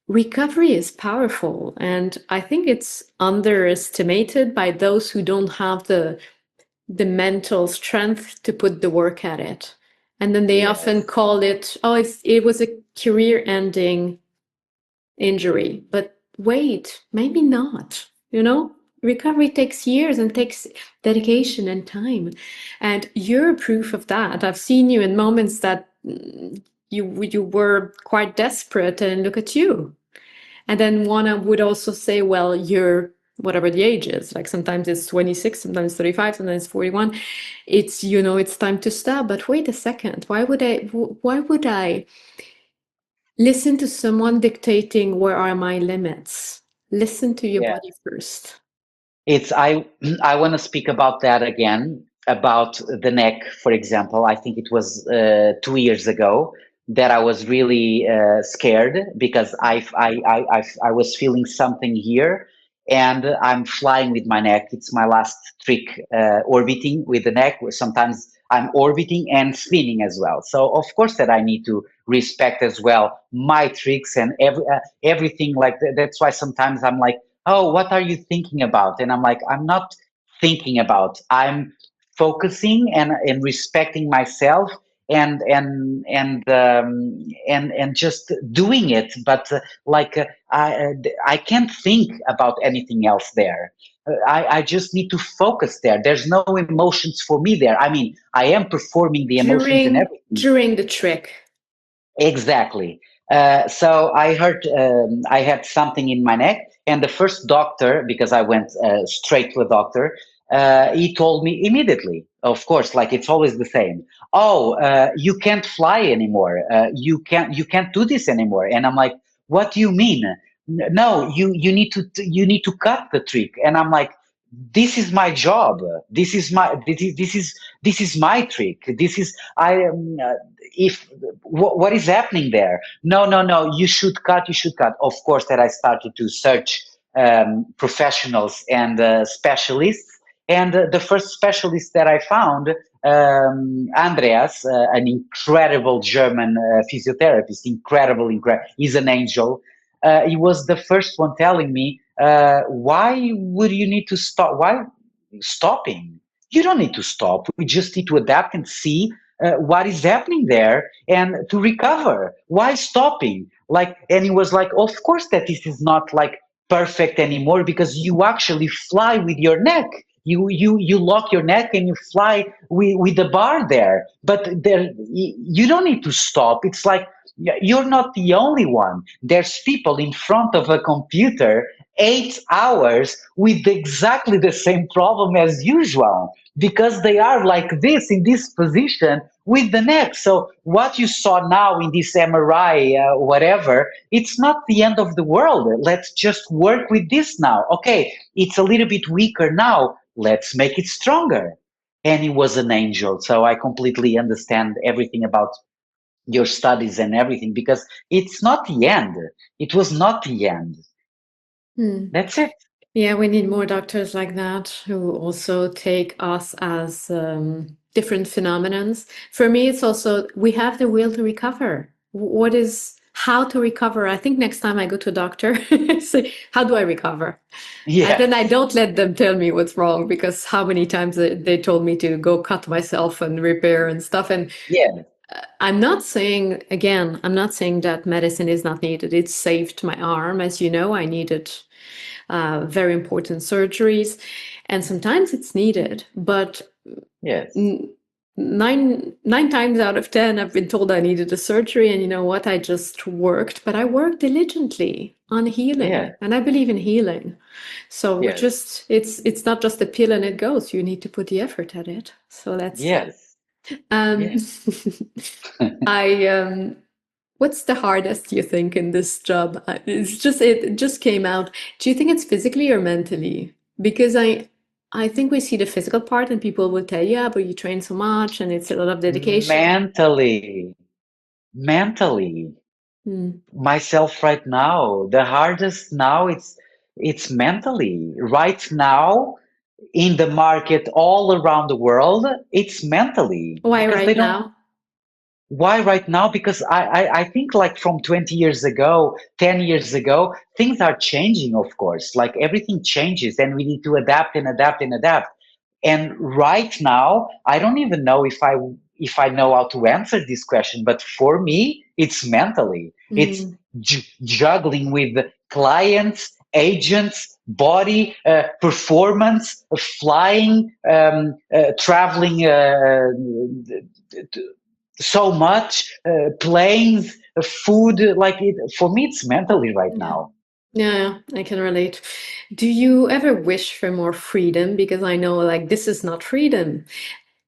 recovery is powerful, and I think it's underestimated by those who don't have the mental strength to put the work at it. And then they often call it, oh, it was a career-ending injury. But wait, maybe not, you know? Recovery takes years and takes dedication and time. And you're proof of that. I've seen you in moments that you were quite desperate, and look at you. And then one would also say, well, you're whatever the age is, like sometimes it's 26, sometimes 35, sometimes 41. It's, it's time to stop. But wait a second, why would I listen to someone dictating where are my limits? Listen to your body first. It's I want to speak about that again, about the neck, for example. I think it was 2 years ago that I was really scared because I was feeling something here, and I'm flying with my neck. It's my last trick, orbiting with the neck. Sometimes I'm orbiting and spinning as well. So of course that I need to respect as well my tricks and everything like that. That's why sometimes I'm like, oh, what are you thinking about? And I'm like, I'm not thinking about, I'm focusing and respecting myself and just doing it. But I can't think about anything else there. I just need to focus there. There's no emotions for me there. I mean, I am performing the emotions and everything. During the trick. Exactly. So I heard I had something in my neck, and the first doctor, because I went straight to a doctor, he told me immediately, of course, like it's always the same. Oh, you can't fly anymore. You can't do this anymore. And I'm like, what do you mean? No, you need to cut the trick. And I'm like, this is my job. This is my trick. This is I if what is happening there? No, no, no, you should cut. Of course that I started to search professionals and specialists, and the first specialist that I found, Andreas, an incredible German physiotherapist, he's an angel. He was the first one telling me, why would you need to stop? Why stopping? You don't need to stop. We just need to adapt and see what is happening there and to recover. Why stopping? Like, and he was like, of course that this is not like perfect anymore because you actually fly with your neck. You lock your neck and you fly with the bar there. But there, you don't need to stop. It's like you're not the only one. There's people in front of a computer 8 hours with exactly the same problem as usual because they are like this in this position with the neck. So what you saw now in this MRI, whatever, it's not the end of the world. Let's just work with this now. Okay, it's a little bit weaker now. Let's make it stronger. And he was an angel. So I completely understand everything about your studies and everything because it's not the end. It was not the end. That's it. Yeah, we need more doctors like that who also take us as different phenomenons. For me, it's also we have the will to recover. What is how to recover? I think next time I go to a doctor, say, how do I recover? And then I don't let them tell me what's wrong because how many times they told me to go cut myself and repair and stuff. And I'm not saying, again, I'm not saying that medicine is not needed. It saved my arm. As you know, I needed very important surgeries, and sometimes it's needed. But nine times out of 10, I've been told I needed a surgery, and you know what? I just worked, but I worked diligently on healing, Yeah, and I believe in healing. So yes, it's not just a pill and it goes. You need to put the effort at it. So that's yes, um, yes. I what's the hardest you think in this job? It just came out. Do you think it's physically or mentally? Because I think we see the physical part and people will tell you, yeah, but you train so much and it's a lot of dedication. Mentally, mentally, Hmm. myself right now, the hardest now it's mentally. Right now, in the market all around the world, it's mentally Why because they right don't. now? Why right now? Because I think like from 20 years ago, 10 years ago, things are changing, of course. Like everything changes and we need to adapt and adapt and adapt. And right now, I don't even know if I know how to answer this question, but for me, it's mentally. It's Hmm. juggling with clients, agents, body, performance, flying, traveling so much, planes, food. Like it for me, it's mentally right Yeah. now. Yeah, I can relate. Do you ever wish for more freedom? Because I know like this is not freedom.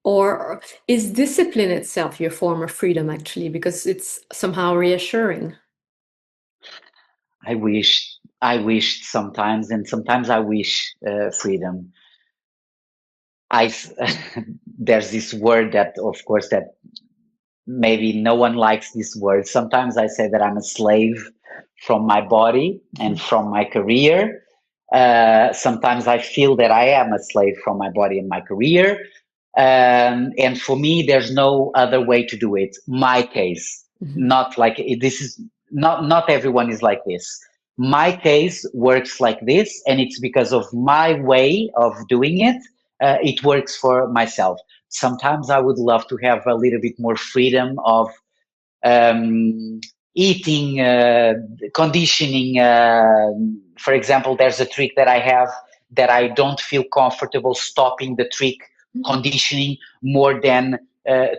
Or is discipline itself your form of freedom actually? Because it's somehow reassuring. I wish sometimes, and sometimes I wish freedom. I there's this word that, of course, that maybe no one likes this word. Sometimes I say that I'm a slave from my body and from my career. Sometimes I feel that I am a slave from my body and my career. And for me, there's no other way to do it. My case, Mhm. not like this is not everyone is like this. My case works like this, and it's because of my way of doing it. It works for myself. Sometimes I would love to have a little bit more freedom of um, eating, conditioning. For example, there's a trick that I have that I don't feel comfortable stopping the trick conditioning more than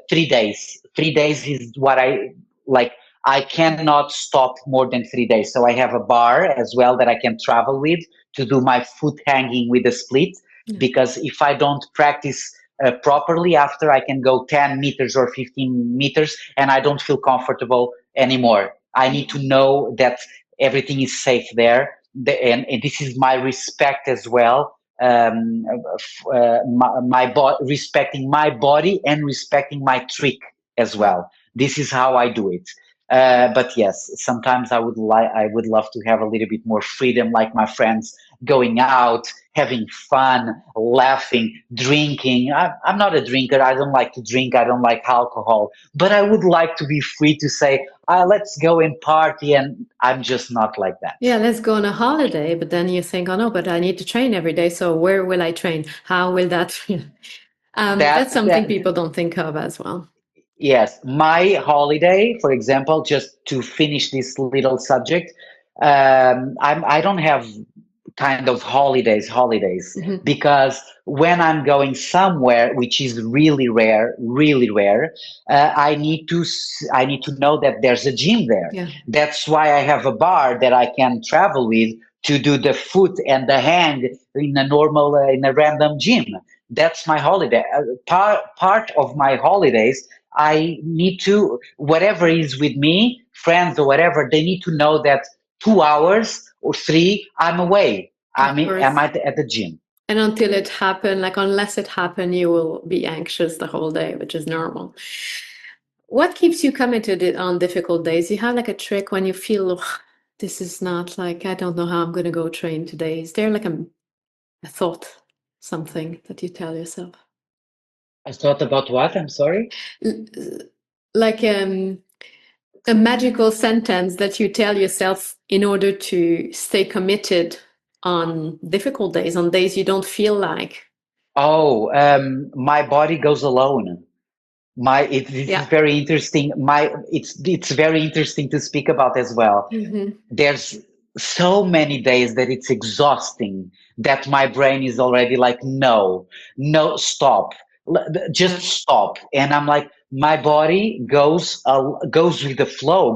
3 days. 3 days is what I like. I cannot stop more than 3 days. So I have a bar as well that I can travel with to do my foot hanging with a split. Yeah. Because if I don't practice properly, after I can go 10 meters or 15 meters and I don't feel comfortable anymore. I need to know that everything is safe there. And this is my respect as well. Respecting my body and respecting my trick as well. This is how I do it. But yes, sometimes I would love to have a little bit more freedom, like my friends going out, having fun, laughing, drinking. I'm not a drinker. I don't like to drink. I don't like alcohol. But I would like to be free to say, let's go and party. And I'm just not like that. Yeah, let's go on a holiday, but then you think, oh no, but I need to train every day. So where will I train? How will that? That's That, something that people don't think of as well. Yes, my holiday, for example, just to finish this little subject, I don't have kind of holidays, Mhm. because when I'm going somewhere, which is really rare, I need to know that there's a gym there. Yeah. That's why I have a bar that I can travel with to do the foot and the hand in a random gym. That's my holiday. Part of my holidays, I need to, whatever is with me, friends or whatever, they need to know that 2 hours or three, I'm away. Of Am course. at the gym. And until it happened, like unless it happened, you will be anxious the whole day, which is normal. What keeps you committed on difficult days? You have like a trick when you feel, "Ugh, this is not like, I don't know how I'm going to go train today." Is there like a thought, something that you tell yourself? I thought about what? I'm sorry. L- Like a magical sentence that you tell yourself in order to stay committed on difficult days, on days you don't feel like. Oh, my body goes alone. This is Yeah. very interesting. It's very interesting to speak about as well. Hmm. There's so many days that it's exhausting that my brain is already like, no, no, stop. just stop. And I'm like, my body goes with the flow,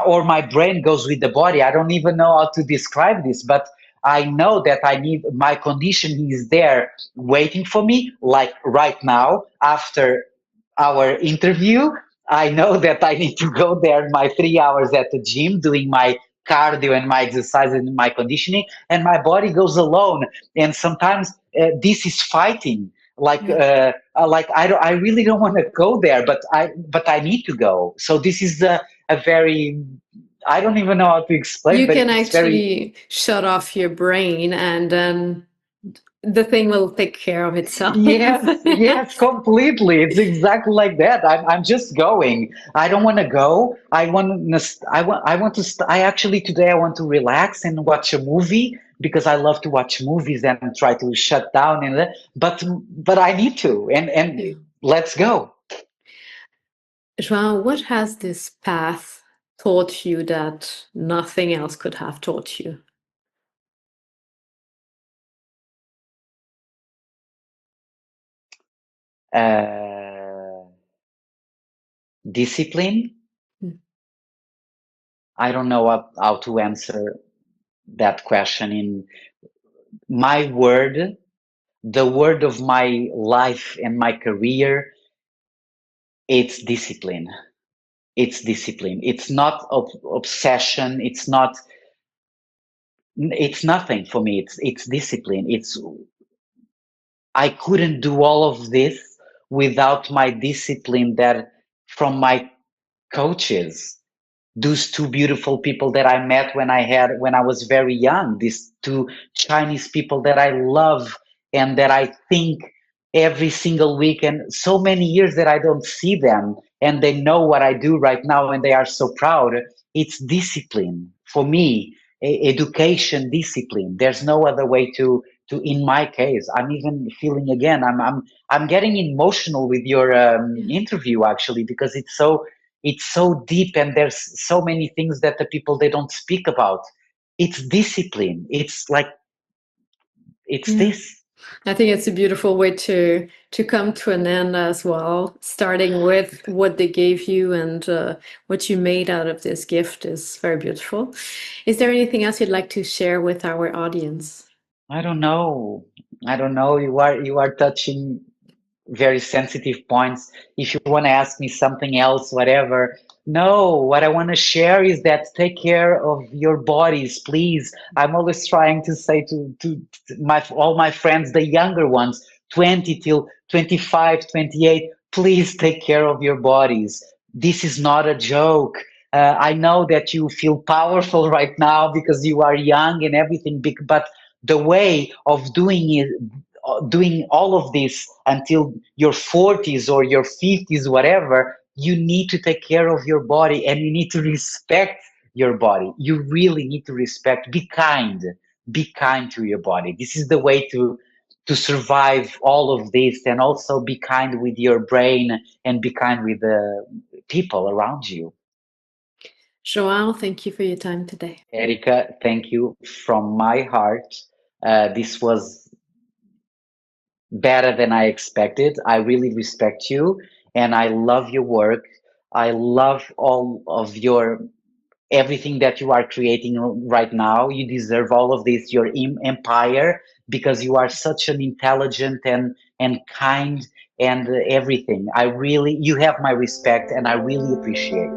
or my brain goes with the body. I don't even know how to describe this, but I know that I need my condition is there waiting for me, like right now after our interview. I know that I need to go there my 3 hours at the gym doing my cardio and my exercise and my conditioning, and my body goes alone. And sometimes this is fighting. Yeah. I really don't want to go there, but I need to go. So this is a very, I don't even know how to explain, You but can it's very. actually shut off your brain and then the thing will take care of itself. Yes, yes, completely. It's exactly like that. I'm just going. I don't want to go. I want to I actually today I want to relax and watch a movie because I love to watch movies and try to shut down but I need to and Yeah. let's go. João, what has this path taught you that nothing else could have taught you? Uh, Discipline. Mm. I don't know how to answer that question in my word. The word of my life and my career, it's discipline. It's discipline. It's not obsession. It's nothing for me. It's discipline. It's I couldn't do all of this without my discipline that from my coaches, those two beautiful people that I met when I was very young, these two Chinese people that I love and that I think every single week, and so many years that I don't see them and they know what I do right now and they are so proud. It's discipline for me, education discipline. There's no other way to in my case. I'm even feeling again. I'm getting emotional with your Yeah. interview actually because it's so deep and there's so many things that the people they don't speak about. It's discipline. It's like it's Yeah. this. I think it's a beautiful way to come to an end as well. Starting with what they gave you and what you made out of this gift is very beautiful. Is there anything else you'd like to share with our audience? I don't know. I don't know. You are touching very sensitive points. If you want to ask me something else, whatever. No, what I want to share is that take care of your bodies, please. I'm always trying to say to my all my friends, the younger ones, 20 till 25, 28, please take care of your bodies. This is not a joke. I know that you feel powerful right now because you are young and everything, but the way of doing all of this until your 40s or your 50s, whatever, you need to take care of your body and you need to respect your body. You really need to respect, be kind to your body. This is the way to survive all of this, and also be kind with your brain and be kind with the people around you. João, thank you for your time today. Erika, thank you from my heart. This was better than I expected. I really respect you and I love your work. I love all of your everything that you are creating right now. You deserve all of this, your empire, because you are such an intelligent and kind and everything. I really, you have my respect and I really appreciate.